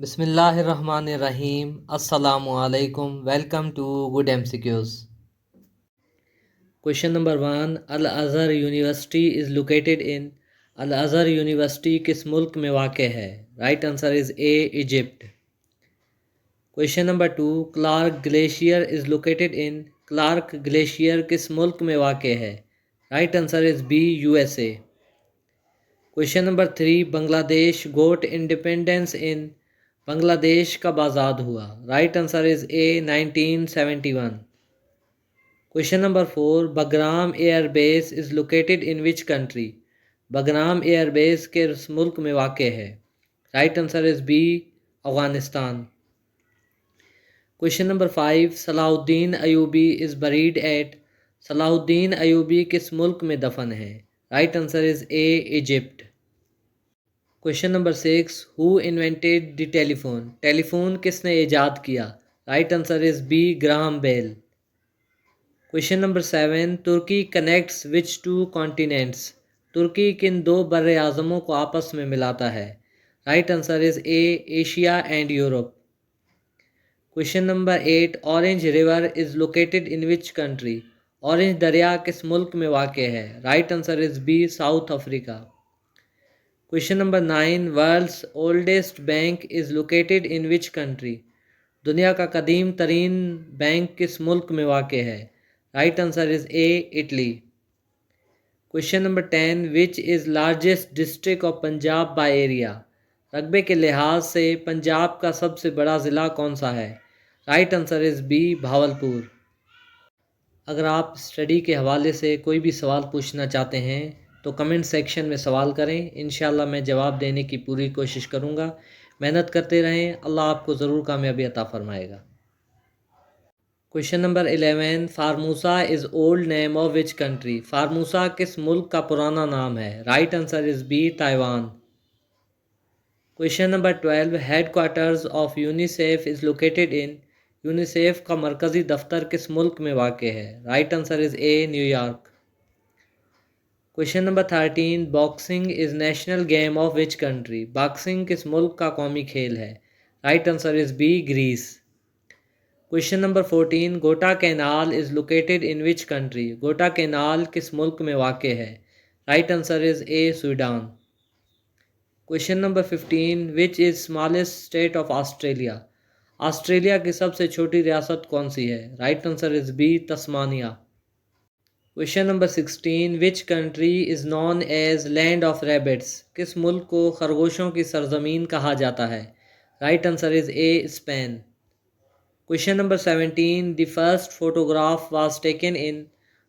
बिस्मिल्लाहिर्रहमानिर्रहीम। अस्सलामुअलैकुम। Welcome to good MCQs। Question number 1, Al Azhar university is located in. Al Azhar university किस मुल्क में वाक़ है? Right answer is A, Egypt. Question number 2, Clark glacier is located in. Clark glacier किस मुल्क में वाक़ है? Right answer is B, USA। Question number 3, Bangladesh got independence in. Bangladesh कब आज़ाद हुआ? Right answer is A, 1971। Question number 4, Bagram air base is located in which country. Bagram air base किस मुल्क में वाक़ है? Right answer is B, Afghanistan. Question number 5, Salahuddin Ayubi is buried at. Salahuddin Ayubi किस मुल्क में दफन है? Right answer is A, Egypt. Question number 6, who invented the telephone. Telephone किसने ईजाद किया? Right answer is B, Graham Bell. Question number 7, Turkey connects which two continents. तुर्की किन दो बर्रे आज़मों को आपस में मिलाता है? Right answer is A, Asia and Europe. Question number 8, orange river is located in which country. Orange दरिया किस मुल्क में वाक़ है? Right answer is B, South Africa. Question number 9, world's oldest bank is located in which country. दुनिया का कदीम तरीन बैंक किस मुल्क में वाक़ है? Right answer is A, Italy. Question number 10, which is largest district of Punjab by area. रकबे के लिहाज से पंजाब का सबसे बड़ा ज़िला कौन सा है? Right answer is B, Bahawalpur. अगर आप स्टडी के हवाले से कोई भी सवाल पूछना चाहते हैं तो कमेंट सेक्शन में सवाल करें। इंशाल्लाह मैं जवाब देने की पूरी कोशिश करूँगा। मेहनत करते रहें, अल्लाह आपको ज़रूर कामयाबी अता फ़रमाएगा। Question number 11, Formosa is old name of which country. Formosa किस मुल्क का पुराना नाम है? Right answer is B, Taiwan. Question number 12, headquarters of UNICEF is located in. UNICEF का मरकज़ी दफ्तर किस मुल्क में वाक़ है? Right answer is A, New York. Question number 13, boxing is national game of which country. Boxing किस मुल्क का कौमी खेल है? Right answer is B, Greece. Question number 14, Gota canal is located in which country. Gota canal किस मुल्क में वाक़ है? Right answer is A, Sweden. Question number 15, which is smallest state of Australia. Australia की सबसे छोटी रियासत कौन सी है? Right answer is B, Tasmania. Question number 16, which country is known as land of rabbits. किस मुल्क को खरगोशों की सरजमीन कहा जाता है? Right answer is A, Spain. Question number 17, the first photograph was taken in.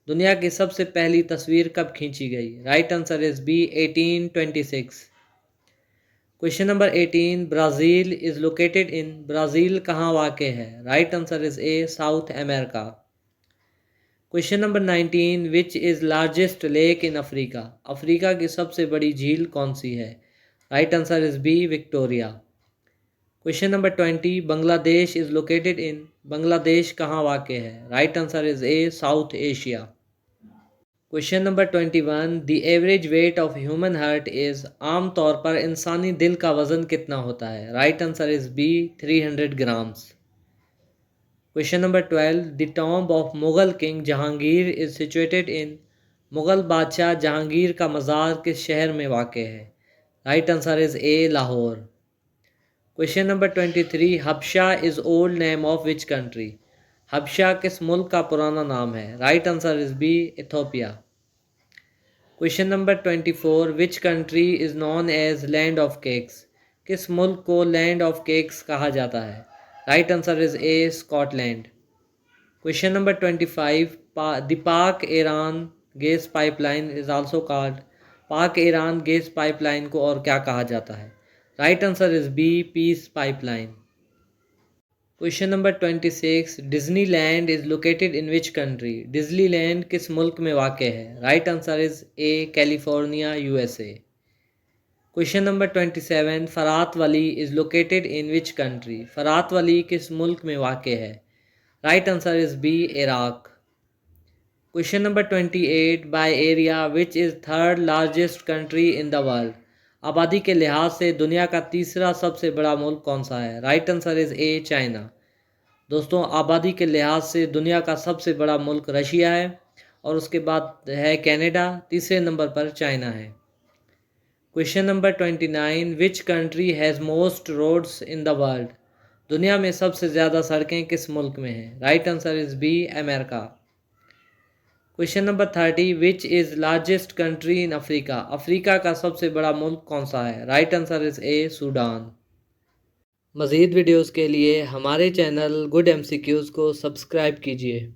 दुनिया की सबसे पहली तस्वीर कब खींची गई? Right answer is B, 1826। Question number 18, Brazil is located in. Brazil कहाँ वाक़ है? Right answer is A, South America. Question number 19, which is largest lake in Africa. Africa की सबसे बड़ी झील कौन सी है? Right answer is B, Victoria. Question number 20, Bangladesh is located इन। बांग्लादेश कहाँ वाक़ है? Right answer is A, south Asia. Question number 21, the average weight of human heart is. आम तौर पर इंसानी दिल का वज़न कितना होता है? Right answer is B, 300 grams. Question number 12, the tomb of Mughal king Jahangir is situated in. Mughal बादशाह जहांगीर का मज़ार किस शहर में वाक़ है? Right answer is A, Lahore. Question number 23, हबशा is old name of which country. हबशा किस मुल्क का पुराना नाम है? Right answer is B, Ethiopia. Question number 24, which country is known as land of cakes. किस मुल्क को लैंड ऑफ केक्स कहा जाता है? Right answer is A, Scotland. Question number 25, the Pak Iran gas pipeline is also called. Pak Iran gas pipeline को और क्या कहा जाता है? Right answer is B, peace pipeline. Question number 26, Disneyland is located in which country. Disneyland किस मुल्क में वाक़ है? Right answer is A, California, USA। Question number 27, फरात valley is located in which country. फरात वली किस मुल्क में वाक़ है? Right answer is B, Iraq. Question number 28, by area which is third largest country in the world. आबादी के लिहाज से दुनिया का तीसरा सबसे बड़ा मुल्क कौन सा है? Right answer is A, China. दोस्तों, आबादी के लिहाज से दुनिया का सबसे बड़ा मुल्क रशिया है और उसके बाद है कनाडा, तीसरे नंबर पर चाइना है। Question number 29, which country has most roads in the world? दुनिया में सबसे ज़्यादा सड़कें किस मुल्क में हैं? Right answer is B, America. Question number 30, which is largest country in Africa? अफ्रीका का सबसे बड़ा मुल्क कौन सा है? Right answer is A, Sudan. मज़ीद वीडियोज़ के लिए हमारे चैनल गुड MCQs को सब्सक्राइब कीजिए।